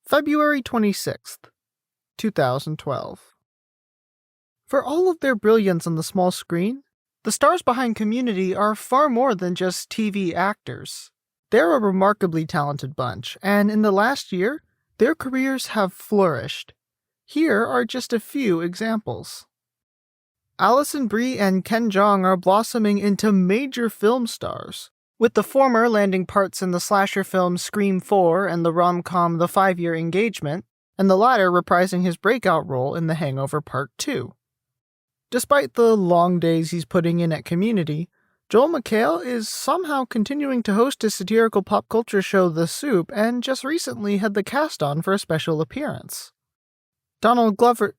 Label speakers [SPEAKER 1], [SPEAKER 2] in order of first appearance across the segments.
[SPEAKER 1] February 26th, 2012. For all of their brilliance on the small screen, the stars behind Community are far more than just TV actors. They're a remarkably talented bunch, and in the last year, their careers have flourished. Here are just a few examples. Alison Brie and Ken Jeong are blossoming into major film stars, with the former landing parts in the slasher film Scream 4 and the rom-com The 5-Year Engagement, and the latter reprising his breakout role in The Hangover Part 2. Despite the long days he's putting in at Community, Joel McHale is somehow continuing to host his satirical pop culture show The Soup, and just recently had the cast on for a special appearance. Childish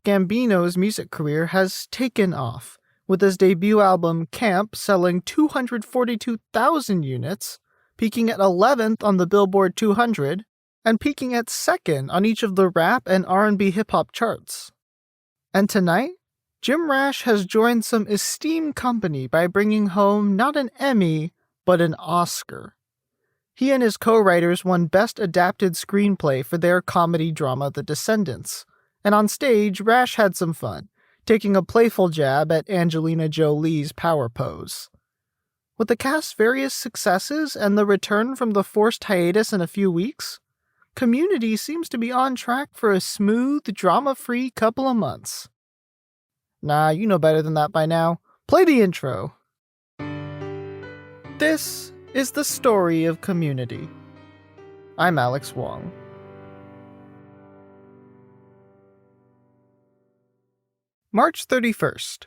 [SPEAKER 1] Gambino's music career has taken off, with his debut album Camp selling 242,000 units, peaking at 11th on the Billboard 200, and peaking at 2nd on each of the rap and R&B hip-hop charts. And tonight, Jim Rash has joined some esteemed company by bringing home not an Emmy, but an Oscar. He and his co-writers won Best Adapted Screenplay for their comedy drama The Descendants, and on stage, Rash had some fun, taking a playful jab at Angelina Jolie's power pose. With the cast's various successes and the return from the forced hiatus in a few weeks, Community seems to be on track for a smooth, drama-free couple of months. Nah, you know better than that by now. Play the intro. This is the story of Community. I'm Alex Wong. March 31st,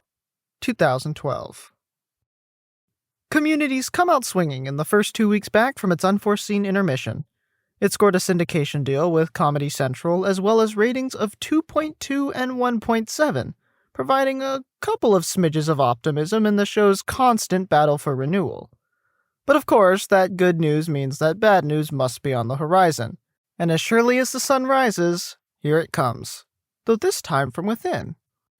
[SPEAKER 1] 2012. Community's come out swinging in the first 2 weeks back from its unforeseen intermission. It scored a syndication deal with Comedy Central, as well as ratings of 2.2 and 1.7, providing a couple of smidges of optimism in the show's constant battle for renewal. But of course, that good news means that bad news must be on the horizon, and as surely as the sun rises, here it comes, though this time from within.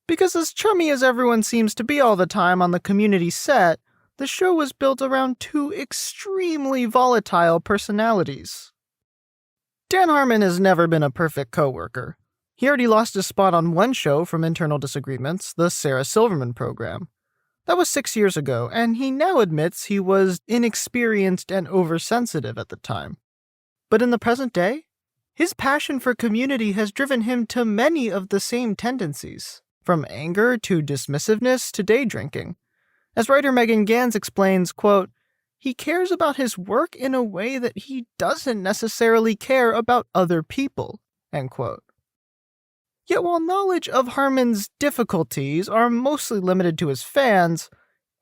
[SPEAKER 1] Because as chummy as everyone seems to be all the time on the Community set, the show was built around two extremely volatile personalities. Dan Harmon has never been a perfect co-worker. He already lost his spot on one show from internal disagreements, the Sarah Silverman program. That was 6 years ago, and he now admits he was inexperienced and oversensitive at the time. But in the present day, his passion for Community has driven him to many of the same tendencies, from anger to dismissiveness to day drinking. As writer Megan Gans explains, quote, "He cares about his work in a way that he doesn't necessarily care about other people," end quote. Yet while knowledge of Harmon's difficulties are mostly limited to his fans,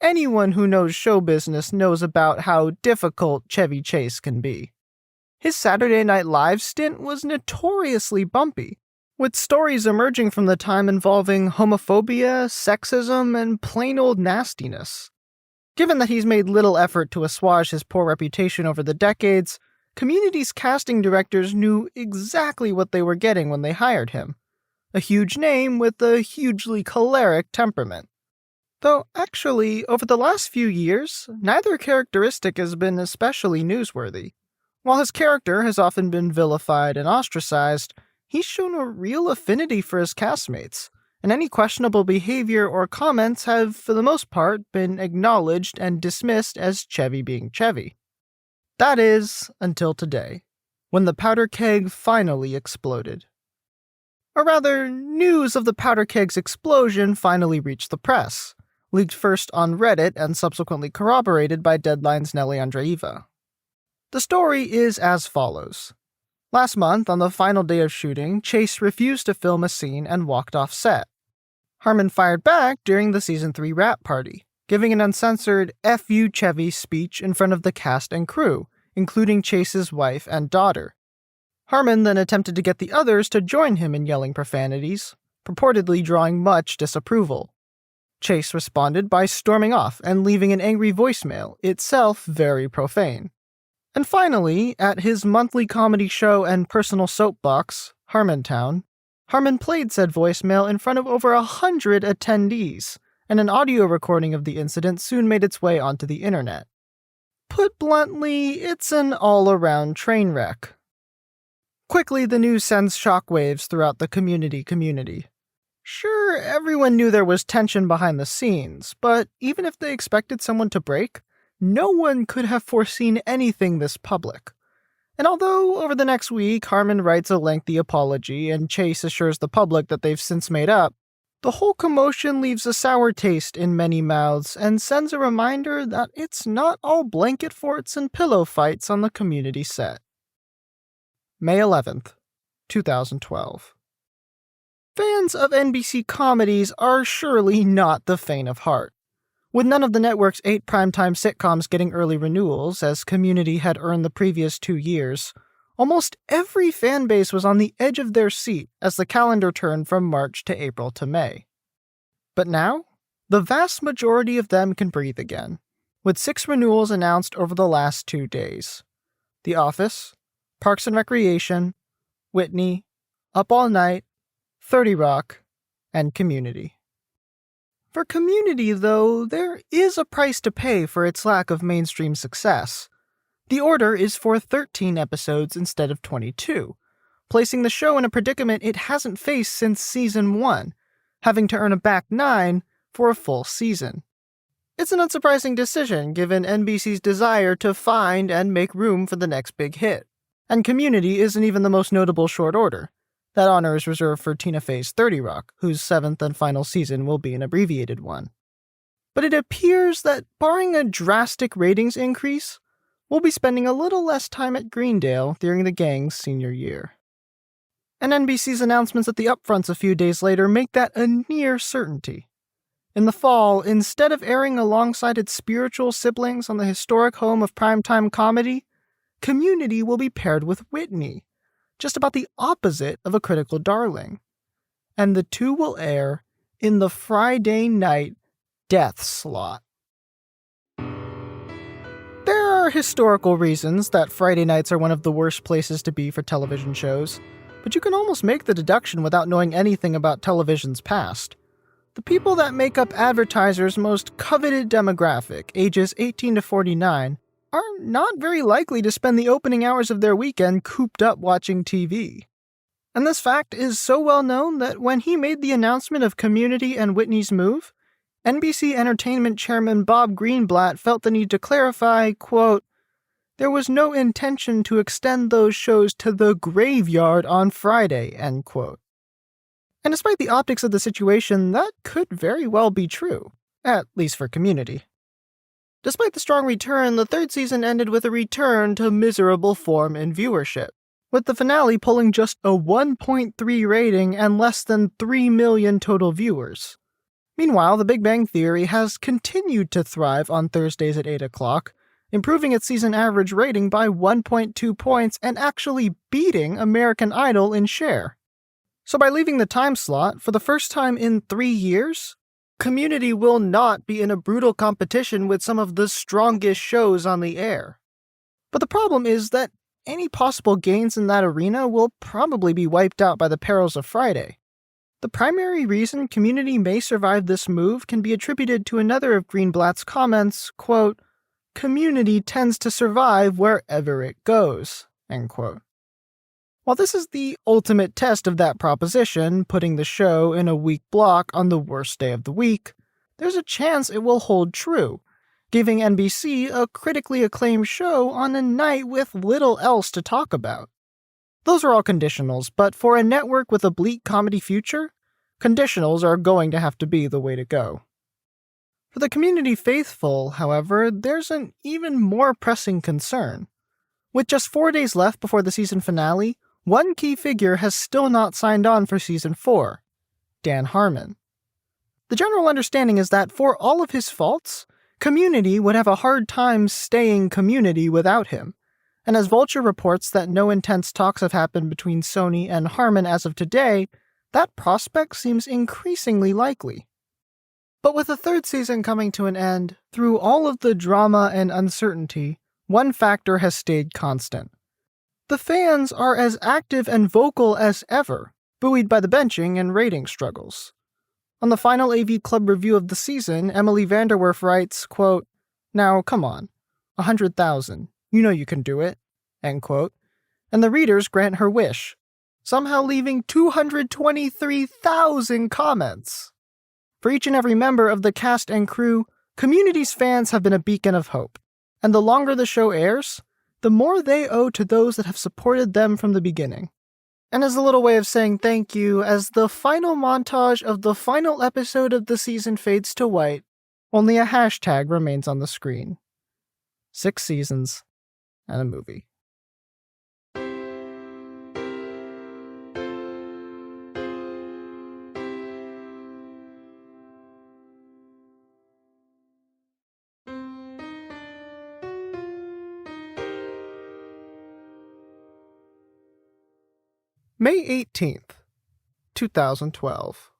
[SPEAKER 1] anyone who knows show business knows about how difficult Chevy Chase can be. His Saturday Night Live stint was notoriously bumpy, with stories emerging from the time involving homophobia, sexism, and plain old nastiness. Given that he's made little effort to assuage his poor reputation over the decades, Community's casting directors knew exactly what they were getting when they hired him. A huge name with a hugely choleric temperament. Though, actually, over the last few years, neither characteristic has been especially newsworthy. While his character has often been vilified and ostracized, he's shown a real affinity for his castmates, and any questionable behavior or comments have, for the most part, been acknowledged and dismissed as Chevy being Chevy. That is, until today, when the powder keg finally exploded. Or rather, news of the powder keg's explosion finally reached the press, leaked first on Reddit and subsequently corroborated by Deadline's Nelly Andreeva. The story is as follows. Last month, on the final day of shooting, Chase refused to film a scene and walked off set. Harmon fired back during the Season 3 wrap party, giving an uncensored F you Chevy speech in front of the cast and crew, including Chase's wife and daughter. Harmon then attempted to get the others to join him in yelling profanities, purportedly drawing much disapproval. Chase responded by storming off and leaving an angry voicemail, itself very profane. And finally, at his monthly comedy show and personal soapbox, Harmontown, Harmon played said voicemail in front of over 100 attendees, and an audio recording of the incident soon made its way onto the internet. Put bluntly, it's an all-around train wreck. Quickly, the news sends shockwaves throughout the community. Sure, everyone knew there was tension behind the scenes, but even if they expected someone to break, no one could have foreseen anything this public. And although over the next week Harmon writes a lengthy apology and Chase assures the public that they've since made up, the whole commotion leaves a sour taste in many mouths and sends a reminder that it's not all blanket forts and pillow fights on the community set. May 11th, 2012. Fans of NBC comedies are surely not the faint of heart. With none of the network's 8 primetime sitcoms getting early renewals, as Community had earned the previous 2 years, almost every fan base was on the edge of their seat as the calendar turned from March to April to May. But now, the vast majority of them can breathe again, with 6 renewals announced over the last 2 days. The Office, Parks and Recreation, Whitney, Up All Night, 30 Rock, and Community. For Community, though, there is a price to pay for its lack of mainstream success. The order is for 13 episodes instead of 22, placing the show in a predicament it hasn't faced since Season 1, having to earn a back 9 for a full season. It's an unsurprising decision given NBC's desire to find and make room for the next big hit. And Community isn't even the most notable short order. That honor is reserved for Tina Fey's 30 Rock, whose 7th and final season will be an abbreviated one. But it appears that, barring a drastic ratings increase, we'll be spending a little less time at Greendale during the gang's senior year. And NBC's announcements at the upfronts a few days later make that a near certainty. In the fall, instead of airing alongside its spiritual siblings on the historic home of primetime comedy, Community will be paired with Whitney, just about the opposite of a critical darling. And the two will air in the Friday night death slot. There are historical reasons that Friday nights are one of the worst places to be for television shows, but you can almost make the deduction without knowing anything about television's past. The people that make up advertisers' most coveted demographic, ages 18 to 49, are not very likely to spend the opening hours of their weekend cooped up watching TV. And this fact is so well known that when he made the announcement of Community and Whitney's move, NBC Entertainment Chairman Bob Greenblatt felt the need to clarify, quote, "There was no intention to extend those shows to the graveyard on Friday," end quote. And despite the optics of the situation, that could very well be true, at least for Community. Despite the strong return, the 3rd season ended with a return to miserable form in viewership, with the finale pulling just a 1.3 rating and less than 3 million total viewers. Meanwhile, The Big Bang Theory has continued to thrive on Thursdays at 8 o'clock, improving its season average rating by 1.2 points and actually beating American Idol in share. So by leaving the time slot, for the first time in 3 years, Community will not be in a brutal competition with some of the strongest shows on the air. But the problem is that any possible gains in that arena will probably be wiped out by the perils of Friday. The primary reason Community may survive this move can be attributed to another of Greenblatt's comments, quote, "Community tends to survive wherever it goes," end quote. While this is the ultimate test of that proposition, putting the show in a week block on the worst day of the week, there's a chance it will hold true, giving NBC a critically acclaimed show on a night with little else to talk about. Those are all conditionals, but for a network with a bleak comedy future, conditionals are going to have to be the way to go. For the Community faithful, however, there's an even more pressing concern. With just 4 days left before the season finale, one key figure has still not signed on for Season 4, Dan Harmon. The general understanding is that for all of his faults, Community would have a hard time staying Community without him, and as Vulture reports that no intense talks have happened between Sony and Harmon as of today, that prospect seems increasingly likely. But with the 3rd season coming to an end, through all of the drama and uncertainty, one factor has stayed constant. The fans are as active and vocal as ever, buoyed by the benching and rating struggles. On the final AV Club review of the season, Emily Vanderwerf writes, quote, "Now, come on, 100,000, you know you can do it," end quote. and the readers grant her wish, somehow leaving 223,000 comments. For each and every member of the cast and crew, Community's fans have been a beacon of hope, and the longer the show airs, the more they owe to those that have supported them from the beginning. And as a little way of saying thank you, as the final montage of the final episode of the season fades to white, only a hashtag remains on the screen. 6 seasons and a movie. May 18th, 2012.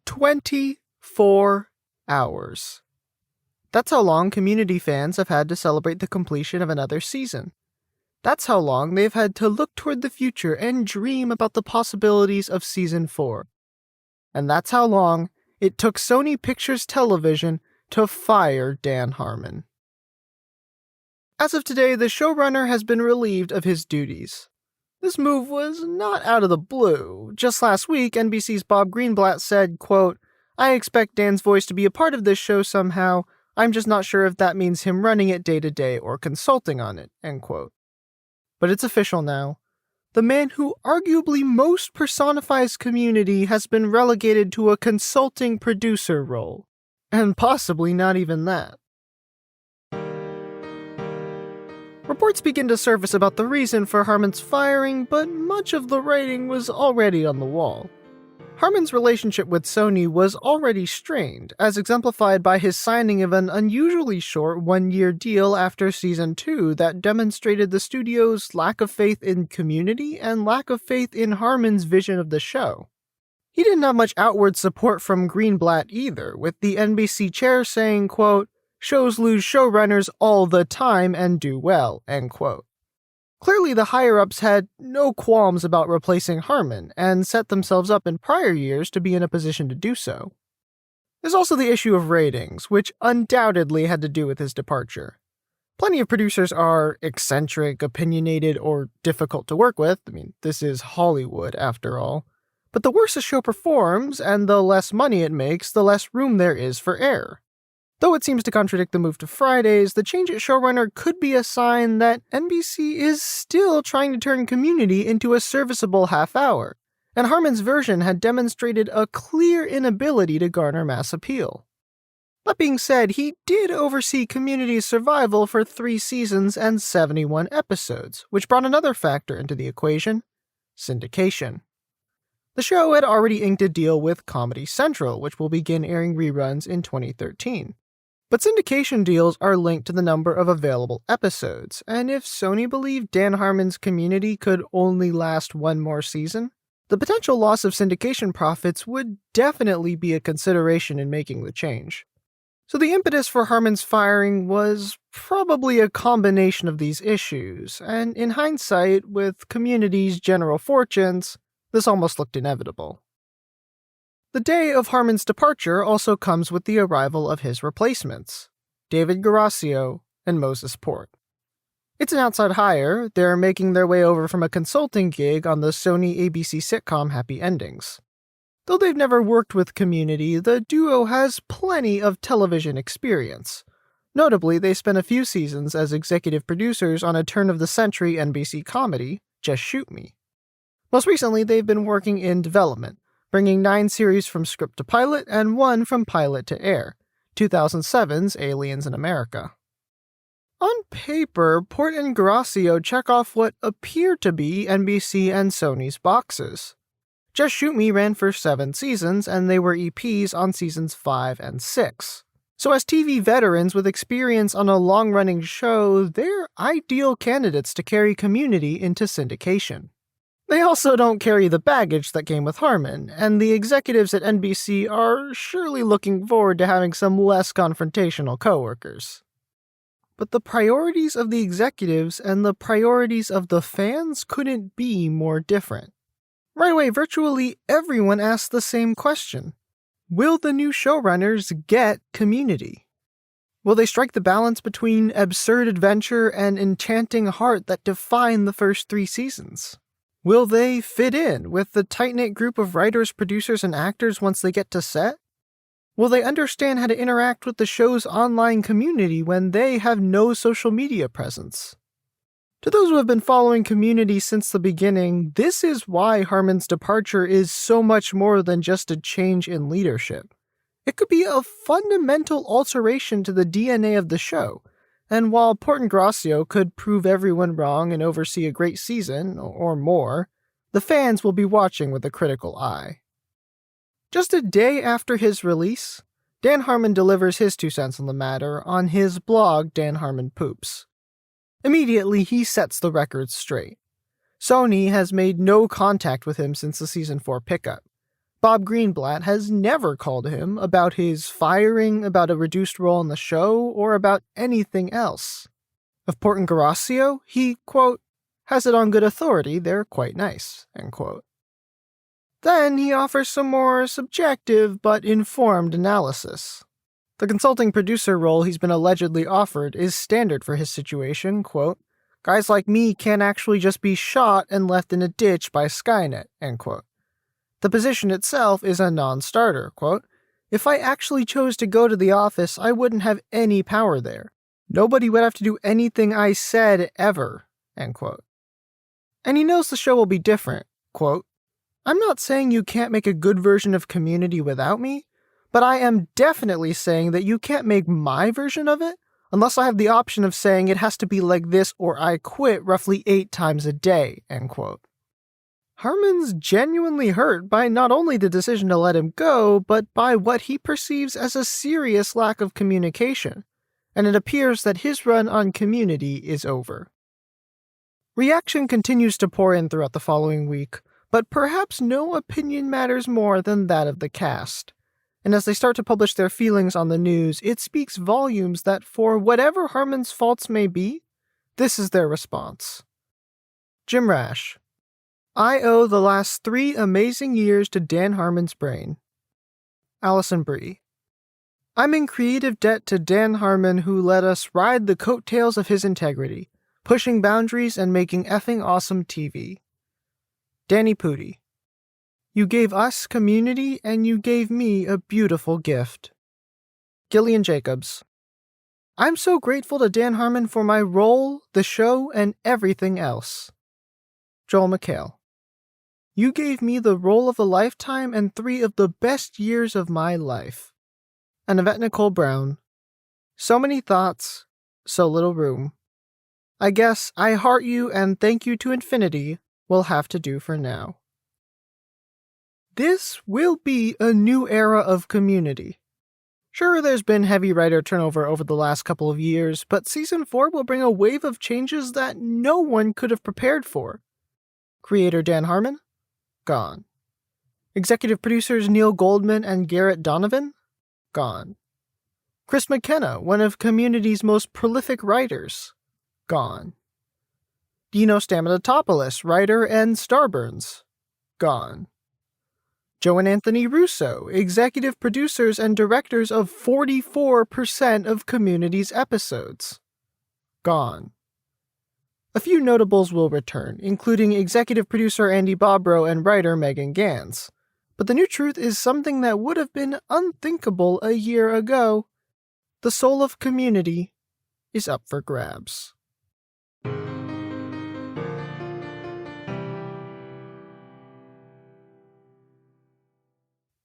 [SPEAKER 1] 24 hours. That's how long Community fans have had to celebrate the completion of another season. That's how long they've had to look toward the future and dream about the possibilities of Season 4. And that's how long it took Sony Pictures Television to fire Dan Harmon. As of today, the showrunner has been relieved of his duties. This move was not out of the blue. Just last week, NBC's Bob Greenblatt said, quote, "I expect Dan's voice to be a part of this show somehow. I'm just not sure if that means him running it day to day or consulting on it," end quote. But it's official now. The man who arguably most personifies Community has been relegated to a consulting producer role. And possibly not even that. Reports begin to surface about the reason for Harmon's firing, but much of the writing was already on the wall. Harmon's relationship with Sony was already strained, as exemplified by his signing of an unusually short one-year deal after Season 2 that demonstrated the studio's lack of faith in Community and lack of faith in Harmon's vision of the show. He didn't have much outward support from Greenblatt either, with the NBC chair saying, quote, "Shows lose showrunners all the time and do well," end quote. Clearly, the higher-ups had no qualms about replacing Harmon, and set themselves up in prior years to be in a position to do so. There's also the issue of ratings, which undoubtedly had to do with his departure. Plenty of producers are eccentric, opinionated, or difficult to work with. This is Hollywood, after all. But the worse a show performs, and the less money it makes, the less room there is for error. Though it seems to contradict the move to Fridays, the change at showrunner could be a sign that NBC is still trying to turn Community into a serviceable half-hour, and Harmon's version had demonstrated a clear inability to garner mass appeal. That being said, he did oversee Community's survival for 3 seasons and 71 episodes, which brought another factor into the equation: syndication. The show had already inked a deal with Comedy Central, which will begin airing reruns in 2013. But syndication deals are linked to the number of available episodes, and if Sony believed Dan Harmon's Community could only last one more season, the potential loss of syndication profits would definitely be a consideration in making the change. So the impetus for Harmon's firing was probably a combination of these issues, and in hindsight, with Community's general fortunes, this almost looked inevitable. The day of Harmon's departure also comes with the arrival of his replacements, David Garasio and Moses Port. It's an outside hire. They're making their way over from a consulting gig on the Sony ABC sitcom Happy Endings. Though they've never worked with Community, the duo has plenty of television experience. Notably, they spent a few seasons as executive producers on a turn-of-the-century NBC comedy, Just Shoot Me. Most recently, they've been working in development, bringing 9 series from script to pilot and 1 from pilot to air, 2007's Aliens in America. On paper, Port and Garasio check off what appear to be NBC and Sony's boxes. Just Shoot Me ran for 7 seasons, and they were EPs on seasons 5 and 6. So as TV veterans with experience on a long-running show, they're ideal candidates to carry Community into syndication. They also don't carry the baggage that came with Harmon, and the executives at NBC are surely looking forward to having some less confrontational coworkers. But the priorities of the executives and the priorities of the fans couldn't be more different. Right away, virtually everyone asked the same question: will the new showrunners get Community? Will they strike the balance between absurd adventure and enchanting heart that define the first 3 seasons? Will they fit in with the tight-knit group of writers, producers, and actors once they get to set? Will they understand how to interact with the show's online community when they have no social media presence? To those who have been following Community since the beginning, this is why Harmon's departure is so much more than just a change in leadership. It could be a fundamental alteration to the DNA of the show, and while Portengrazio could prove everyone wrong and oversee a great season, or more, the fans will be watching with a critical eye. Just a day after his release, Dan Harmon delivers his 2 cents on the matter on his blog Dan Harmon Poops. Immediately, he sets the record straight. Sony has made no contact with him since the Season 4 pickup. Bob Greenblatt has never called him about his firing, about a reduced role in the show, or about anything else. Of Portengrazio, he, quote, has it on good authority they're quite nice, end quote. Then he offers some more subjective but informed analysis. The consulting producer role he's been allegedly offered is standard for his situation, quote, guys like me can't actually just be shot and left in a ditch by Skynet, end quote. The position itself is a non-starter, quote, if I actually chose to go to the office, I wouldn't have any power there. Nobody would have to do anything I said ever, end quote. And he knows the show will be different, quote, I'm not saying you can't make a good version of Community without me, but I am definitely saying that you can't make my version of it unless I have the option of saying it has to be like this or I quit roughly 8 times a day, end quote. Harmon's genuinely hurt by not only the decision to let him go, but by what he perceives as a serious lack of communication, and it appears that his run on Community is over. Reaction continues to pour in throughout the following week, but perhaps no opinion matters more than that of the cast. And as they start to publish their feelings on the news, it speaks volumes that for whatever Harmon's faults may be, this is their response. Jim Rash. I owe the last 3 amazing years to Dan Harmon's brain. Allison Brie. I'm in creative debt to Dan Harmon who let us ride the coattails of his integrity, pushing boundaries and making effing awesome TV. Danny Pudi. You gave us Community, and you gave me a beautiful gift. Gillian Jacobs. I'm so grateful to Dan Harmon for my role, the show, and everything else. Joel McHale. You gave me the role of a lifetime and 3 of the best years of my life. And Yvette Nicole Brown. So many thoughts, so little room. I guess I heart you and thank you to infinity will have to do for now. This will be a new era of Community. Sure, there's been heavy writer turnover over the last couple of years, but Season 4 will bring a wave of changes that no one could have prepared for. Creator Dan Harmon? Gone. Executive producers Neil Goldman and Garrett Donovan? Gone. Chris McKenna, one of Community's most prolific writers? Gone. Dino Stamatopoulos, writer and Starburns? Gone. Joe and Anthony Russo, executive producers and directors of 44% of Community's episodes? Gone. A few notables will return, including executive producer Andy Bobrow and writer Megan Gans. But the new truth is something that would have been unthinkable a year ago. The soul of Community is up for grabs.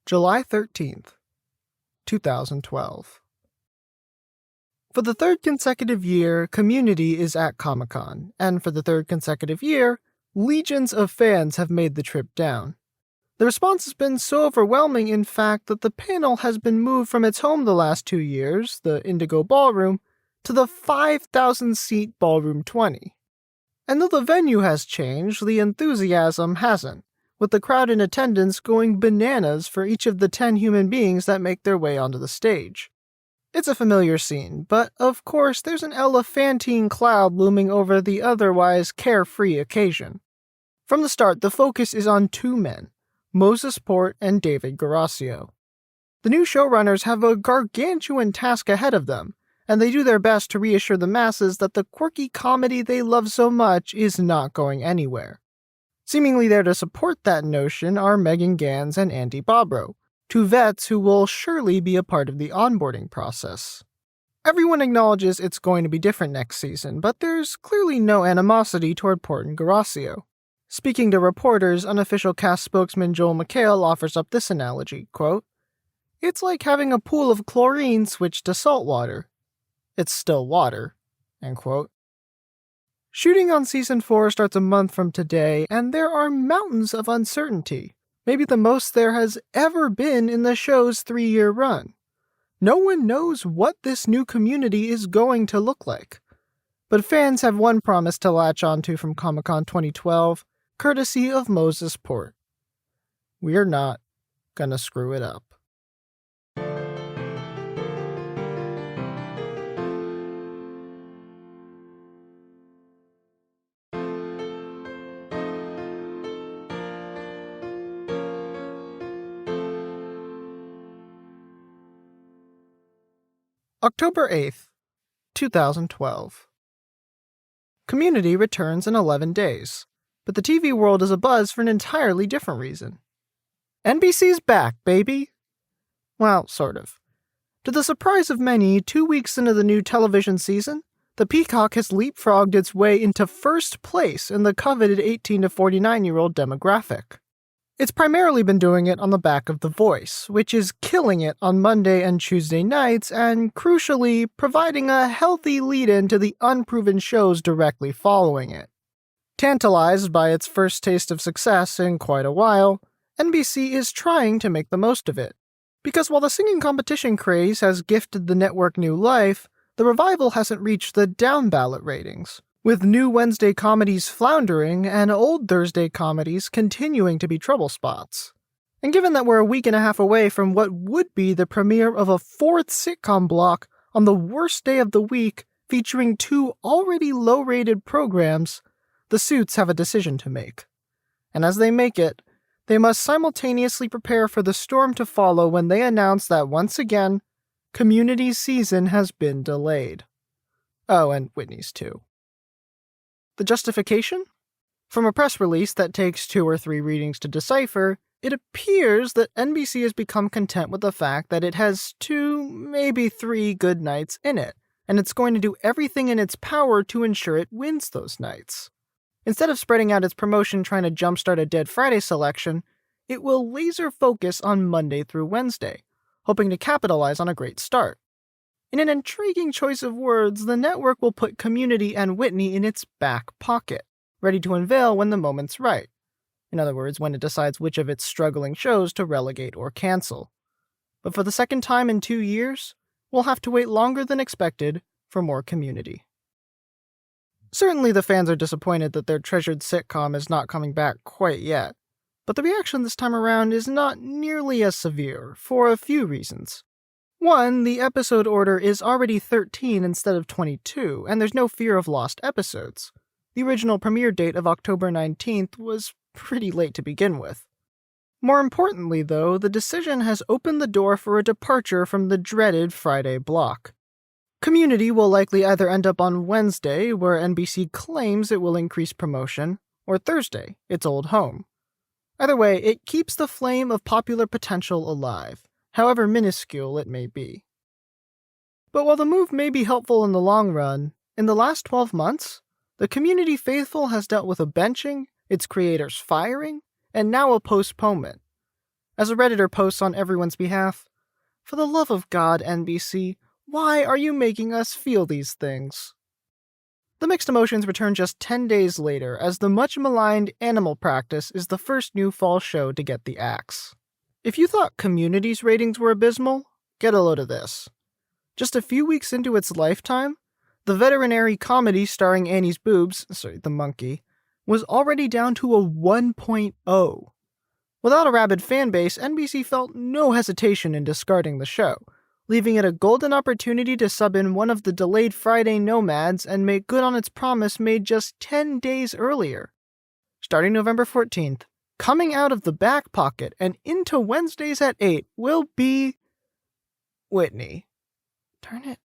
[SPEAKER 1] July 13th, 2012. For the 3rd consecutive year, Community is at Comic-Con, and for the 3rd consecutive year, legions of fans have made the trip down. The response has been so overwhelming, in fact, that the panel has been moved from its home the last 2 years, the Indigo Ballroom, to the 5,000-seat Ballroom 20. And though the venue has changed, the enthusiasm hasn't, with the crowd in attendance going bananas for each of the 10 human beings that make their way onto the stage. It's a familiar scene, but of course there's an elephantine cloud looming over the otherwise carefree occasion. From the start, the focus is on 2 men, Moses Port and David Garasio. The new showrunners have a gargantuan task ahead of them, and they do their best to reassure the masses that the quirky comedy they love so much is not going anywhere. Seemingly there to support that notion are Megan Gans and Andy Bobrow, two vets who will surely be a part of the onboarding process. Everyone acknowledges it's going to be different next season, but there's clearly no animosity toward Port and Garasio. Speaking to reporters, unofficial cast spokesman Joel McHale offers up this analogy, quote, "It's like having a pool of chlorine switched to salt water. It's still water," end quote. Shooting on Season 4 starts a month from today, and there are mountains of uncertainty, maybe the most there has ever been in the show's 3-year run. No one knows what this new community is going to look like. But fans have one promise to latch onto from Comic-Con 2012, courtesy of Moses Port. We're not gonna screw it up. October 8th, 2012. Community returns in 11 days, but the TV world is abuzz for an entirely different reason. NBC's back, baby! Well, sort of. To the surprise of many, 2 weeks into the new television season, the Peacock has leapfrogged its way into first place in the coveted 18 to 49-year-old demographic. It's primarily been doing it on the back of The Voice, which is killing it on Monday and Tuesday nights and, crucially, providing a healthy lead-in to the unproven shows directly following it. Tantalized by its first taste of success in quite a while, NBC is trying to make the most of it. Because while the singing competition craze has gifted the network new life, the revival hasn't reached the down-ballot ratings, with new Wednesday comedies floundering and old Thursday comedies continuing to be trouble spots. And given that we're a week and a half away from what would be the premiere of a 4th sitcom block on the worst day of the week featuring 2 already low-rated programs, the suits have a decision to make. And as they make it, they must simultaneously prepare for the storm to follow when they announce that once again, Community's season has been delayed. Oh, and Whitney's too. The justification? From a press release that takes 2 or 3 readings to decipher, it appears that NBC has become content with the fact that it has 2, maybe 3 good nights in it, and it's going to do everything in its power to ensure it wins those nights. Instead of spreading out its promotion trying to jumpstart a Dead Friday selection, it will laser focus on Monday through Wednesday, hoping to capitalize on a great start. In an intriguing choice of words, the network will put Community and Whitney in its back pocket, ready to unveil when the moment's right. In other words, when it decides which of its struggling shows to relegate or cancel. But for the second time in 2 years, we'll have to wait longer than expected for more Community. Certainly the fans are disappointed that their treasured sitcom is not coming back quite yet, but the reaction this time around is not nearly as severe, for a few reasons. One, the episode order is already 13 instead of 22, and there's no fear of lost episodes. The original premiere date of October 19th was pretty late to begin with. More importantly, though, the decision has opened the door for a departure from the dreaded Friday block. Community will likely either end up on Wednesday, where NBC claims it will increase promotion, or Thursday, its old home. Either way, it keeps the flame of popular potential alive, however minuscule it may be. But while the move may be helpful in the long run, in the last 12 months, the Community faithful has dealt with a benching, its creators firing, and now a postponement. As a Redditor posts on everyone's behalf, "For the love of God, NBC, why are you making us feel these things?" The mixed emotions return just 10 days later, as the much-maligned Animal Practice is the first new fall show to get the axe. If you thought Community's ratings were abysmal, get a load of this. Just a few weeks into its lifetime, the veterinary comedy starring Annie's boobs, the monkey, was already down to a 1.0. Without a rabid fanbase, NBC felt no hesitation in discarding the show, leaving it a golden opportunity to sub in one of the delayed Friday nomads and make good on its promise made just 10 days earlier. Starting November 14th, coming out of the back pocket and into Wednesdays at 8 will be Whitney. Turn it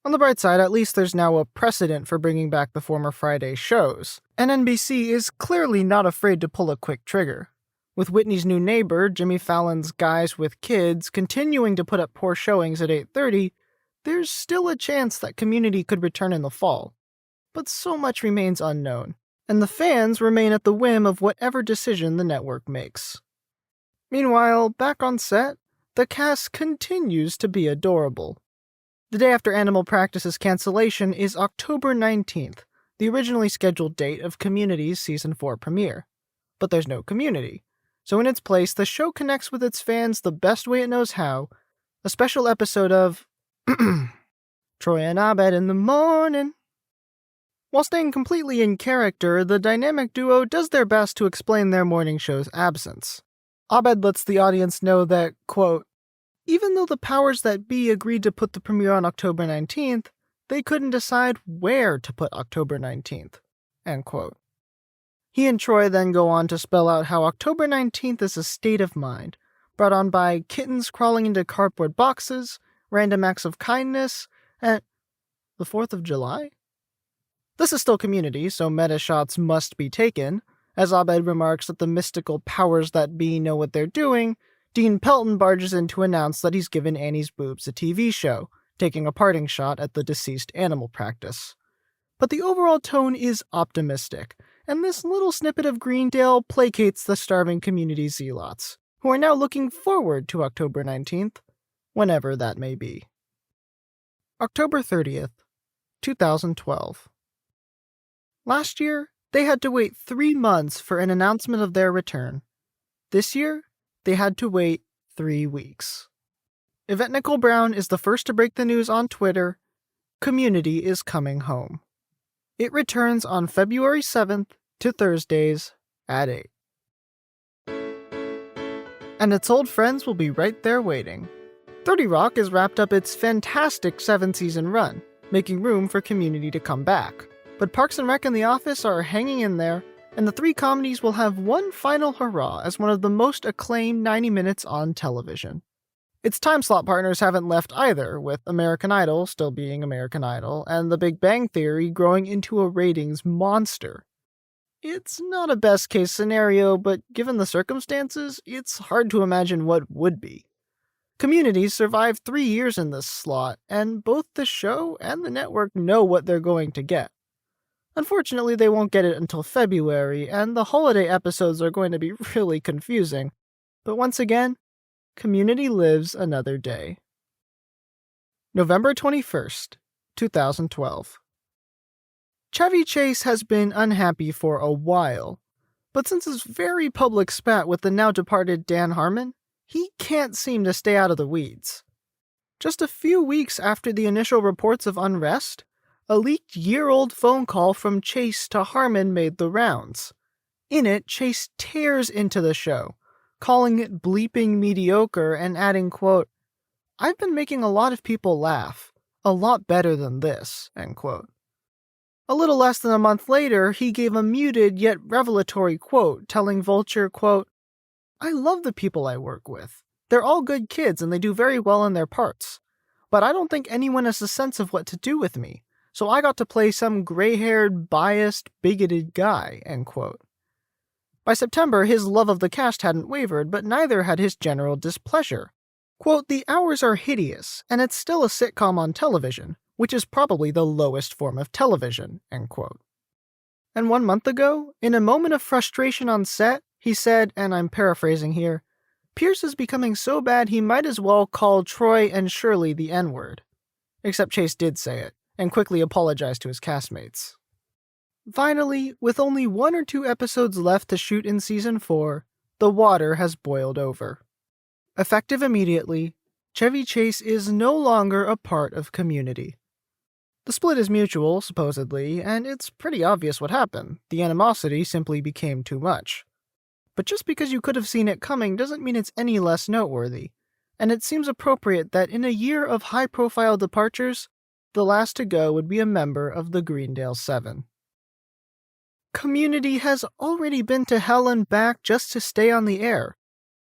[SPEAKER 1] On the bright side, at least there's now a precedent for bringing back the former Friday shows, and NBC is clearly not afraid to pull a quick trigger. With Whitney's new neighbor, Jimmy Fallon's Guys with Kids, continuing to put up poor showings at 8:30, there's still a chance that Community could return in the fall. But so much remains unknown, and the fans remain at the whim of whatever decision the network makes. Meanwhile, back on set, the cast continues to be adorable. The day after Animal Practice's cancellation is October 19th, the originally scheduled date of Community's Season 4 premiere. But there's no Community, so in its place, the show connects with its fans the best way it knows how, a special episode of Troy and Abed in the morning. While staying completely in character, the dynamic duo does their best to explain their morning show's absence. Abed lets the audience know that, quote, even though the powers that be agreed to put the premiere on October 19th, they couldn't decide where to put October 19th, end quote. He and Troy then go on to spell out how October 19th is a state of mind, brought on by kittens crawling into cardboard boxes, random acts of kindness, and the 4th of July? This is still Community, so meta shots must be taken. As Abed remarks that the mystical powers that be know what they're doing, Dean Pelton barges in to announce that he's given Annie's boobs a TV show, taking a parting shot at the deceased Animal Practice. But the overall tone is optimistic, and this little snippet of Greendale placates the starving Community zealots, who are now looking forward to October 19th, whenever that may be. October 30th, 2012. Last year, they had to wait 3 months for an announcement of their return. This year, they had to wait 3 weeks. Yvette Nicole Brown is the first to break the news on Twitter. Community is coming home. It returns on February 7th to Thursdays at 8. And its old friends will be right there waiting. 30 Rock has wrapped up its fantastic 7-season run, making room for Community to come back. But Parks and Rec and The Office are hanging in there, and the 3 comedies will have one final hurrah as one of the most acclaimed 90 minutes on television. Its time slot partners haven't left either, with American Idol still being American Idol, and The Big Bang Theory growing into a ratings monster. It's not a best-case scenario, but given the circumstances, it's hard to imagine what would be. Community survived 3 years in this slot, and both the show and the network know what they're going to get. Unfortunately, they won't get it until February, and the holiday episodes are going to be really confusing. But once again, Community lives another day. November 21st, 2012. Chevy Chase has been unhappy for a while, but since his very public spat with the now-departed Dan Harmon, he can't seem to stay out of the weeds. Just a few weeks after the initial reports of unrest, a leaked year-old phone call from Chase to Harmon made the rounds. In it, Chase tears into the show, calling it bleeping mediocre and adding, quote, "I've been making a lot of people laugh. A lot better than this," end quote. A little less than a month later, he gave a muted yet revelatory quote telling Vulture, quote, "I love the people I work with. They're all good kids and they do very well in their parts. But I don't think anyone has a sense of what to do with me. So I got to play some gray-haired, biased, bigoted guy," end quote. By September, his love of the cast hadn't wavered, but neither had his general displeasure. Quote, "The hours are hideous, and it's still a sitcom on television, which is probably the lowest form of television," end quote. And 1 month ago, in a moment of frustration on set, he said, and I'm paraphrasing here, "Pierce is becoming so bad he might as well call Troy and Shirley the N-word." Except Chase did say it, and quickly apologized to his castmates. Finally, with only 1 or 2 episodes left to shoot in Season 4, the water has boiled over. Effective immediately, Chevy Chase is no longer a part of Community. The split is mutual, supposedly, and it's pretty obvious what happened. The animosity simply became too much. But just because you could have seen it coming doesn't mean it's any less noteworthy, and it seems appropriate that in a year of high-profile departures, the last to go would be a member of the Greendale 7. Community has already been to hell and back just to stay on the air,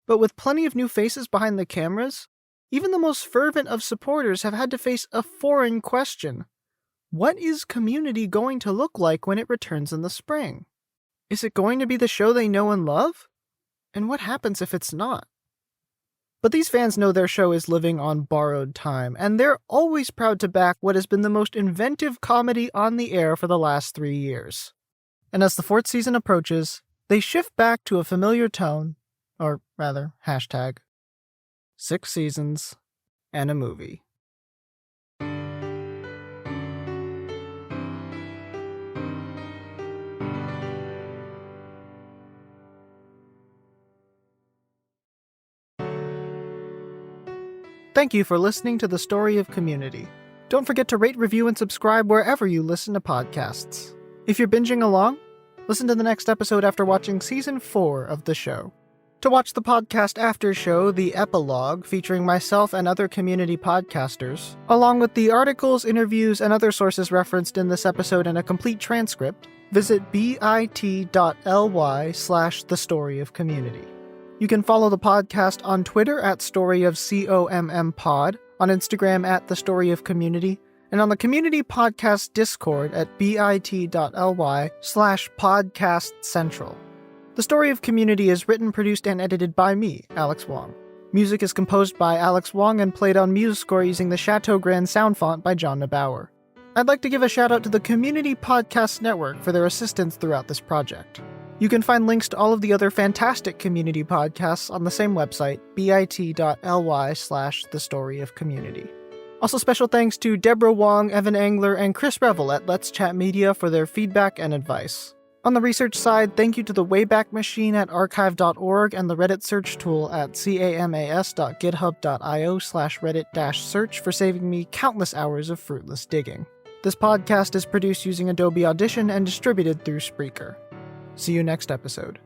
[SPEAKER 1] but with plenty of new faces behind the cameras, even the most fervent of supporters have had to face a foreign question. What is Community going to look like when it returns in the spring? Is it going to be the show they know and love? And what happens if it's not? But these fans know their show is living on borrowed time, and they're always proud to back what has been the most inventive comedy on the air for the last 3 years. And as the 4th season approaches, they shift back to a familiar tone, or rather, hashtag, 6 seasons and a movie. Thank you for listening to The Story of Community. Don't forget to rate, review, and subscribe wherever you listen to podcasts. If you're binging along, listen to the next episode after watching Season 4 of the show. To watch the podcast after show, the epilogue, featuring myself and other Community podcasters, along with the articles, interviews, and other sources referenced in this episode and a complete transcript, visit bit.ly/thestoryofcommunity. You can follow the podcast on Twitter at StoryofCommPod, on Instagram at The Story of Community, and on the Community Podcast Discord at bit.ly/podcastcentral. The Story of Community is written, produced, and edited by me, Alex Wong. Music is composed by Alex Wong and played on MuseScore using the Chateau Grand sound font by John Neubauer. I'd like to give a shout out to the Community Podcast Network for their assistance throughout this project. You can find links to all of the other fantastic community podcasts on the same website, bit.ly/thestoryofcommunity. Also special thanks to Deborah Wong, Evan Angler, and Chris Revel at Let's Chat Media for their feedback and advice. On the research side, thank you to the Wayback Machine at archive.org and the Reddit search tool at camas.github.io/reddit-search for saving me countless hours of fruitless digging. This podcast is produced using Adobe Audition and distributed through Spreaker. See you next episode.